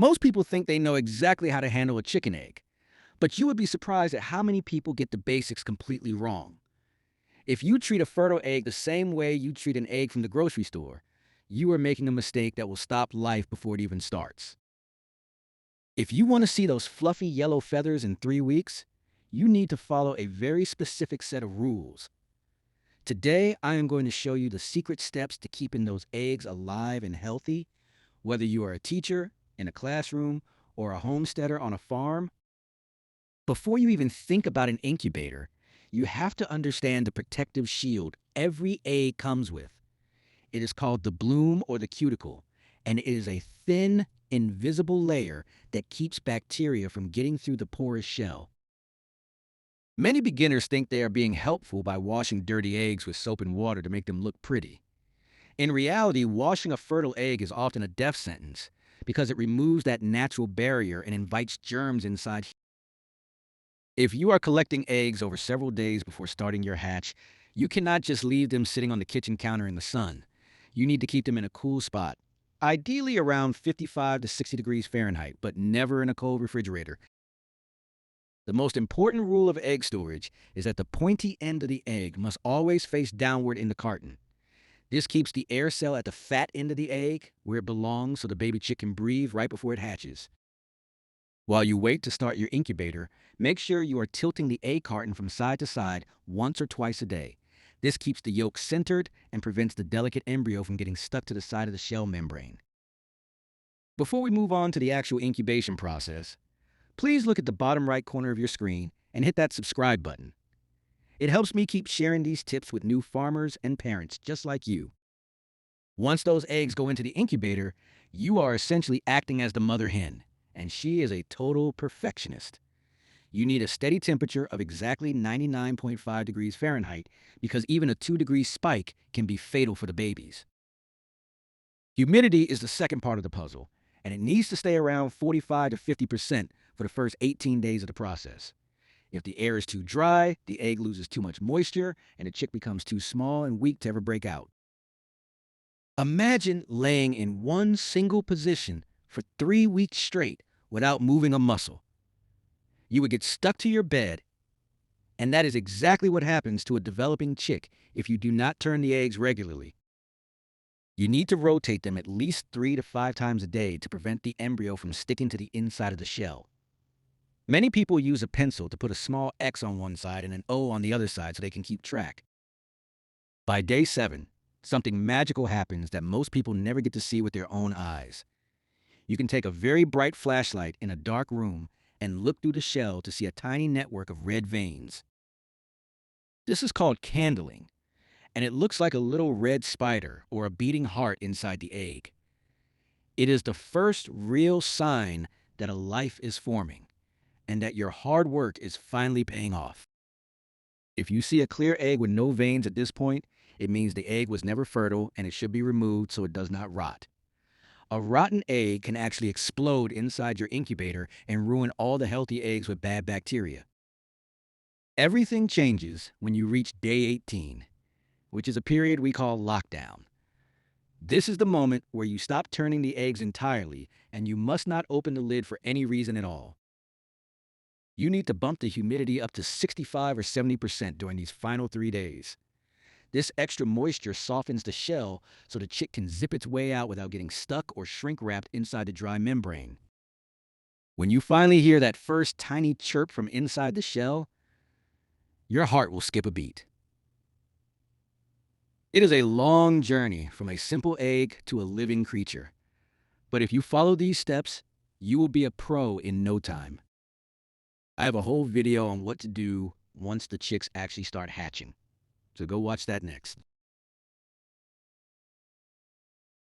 Most people think they know exactly how to handle a chicken egg, but you would be surprised at how many people get the basics completely wrong. If you treat a fertile egg the same way you treat an egg from the grocery store, you are making a mistake that will stop life before it even starts. If you want to see those fluffy yellow feathers in 3 weeks, you need to follow a very specific set of rules. Today, I am going to show you the secret steps to keeping those eggs alive and healthy, whether you are a teacher, in a classroom, or a homesteader on a farm. Before you even think about an incubator, you have to understand the protective shield every egg comes with. It is called the bloom or the cuticle, and it is a thin, invisible layer that keeps bacteria from getting through the porous shell. Many beginners think they are being helpful by washing dirty eggs with soap and water to make them look pretty. In reality, washing a fertile egg is often a death sentence because it removes that natural barrier and invites germs inside. If you are collecting eggs over several days before starting your hatch, you cannot just leave them sitting on the kitchen counter in the sun. You need to keep them in a cool spot, ideally around 55 to 60 degrees Fahrenheit, but never in a cold refrigerator. The most important rule of egg storage is that the pointy end of the egg must always face downward in the carton. This keeps the air cell at the fat end of the egg, where it belongs, so the baby chick can breathe right before it hatches. While you wait to start your incubator, make sure you are tilting the egg carton from side to side once or twice a day. This keeps the yolk centered and prevents the delicate embryo from getting stuck to the side of the shell membrane. Before we move on to the actual incubation process, please look at the bottom right corner of your screen and hit that subscribe button. It helps me keep sharing these tips with new farmers and parents just like you. Once those eggs go into the incubator, you are essentially acting as the mother hen, and she is a total perfectionist. You need a steady temperature of exactly 99.5 degrees Fahrenheit because even a 2-degree spike can be fatal for the babies. Humidity is the second part of the puzzle, and it needs to stay around 45 to 50% for the first 18 days of the process. If the air is too dry, the egg loses too much moisture, and the chick becomes too small and weak to ever break out. Imagine laying in one single position for 3 weeks straight without moving a muscle. You would get stuck to your bed, and that is exactly what happens to a developing chick if you do not turn the eggs regularly. You need to rotate them at least 3 to 5 times a day to prevent the embryo from sticking to the inside of the shell. Many people use a pencil to put a small X on one side and an O on the other side so they can keep track. By day 7, something magical happens that most people never get to see with their own eyes. You can take a very bright flashlight in a dark room and look through the shell to see a tiny network of red veins. This is called candling, and it looks like a little red spider or a beating heart inside the egg. It is the first real sign that a life is forming and that your hard work is finally paying off. If you see a clear egg with no veins at this point, it means the egg was never fertile and it should be removed so it does not rot. A rotten egg can actually explode inside your incubator and ruin all the healthy eggs with bad bacteria. Everything changes when you reach day 18, which is a period we call lockdown. This is the moment where you stop turning the eggs entirely and you must not open the lid for any reason at all. You need to bump the humidity up to 65 or 70% during these final 3 days. This extra moisture softens the shell so the chick can zip its way out without getting stuck or shrink wrapped inside the dry membrane. When you finally hear that first tiny chirp from inside the shell, your heart will skip a beat. It is a long journey from a simple egg to a living creature. But if you follow these steps, you will be a pro in no time. I have a whole video on what to do once the chicks actually start hatching. So go watch that next.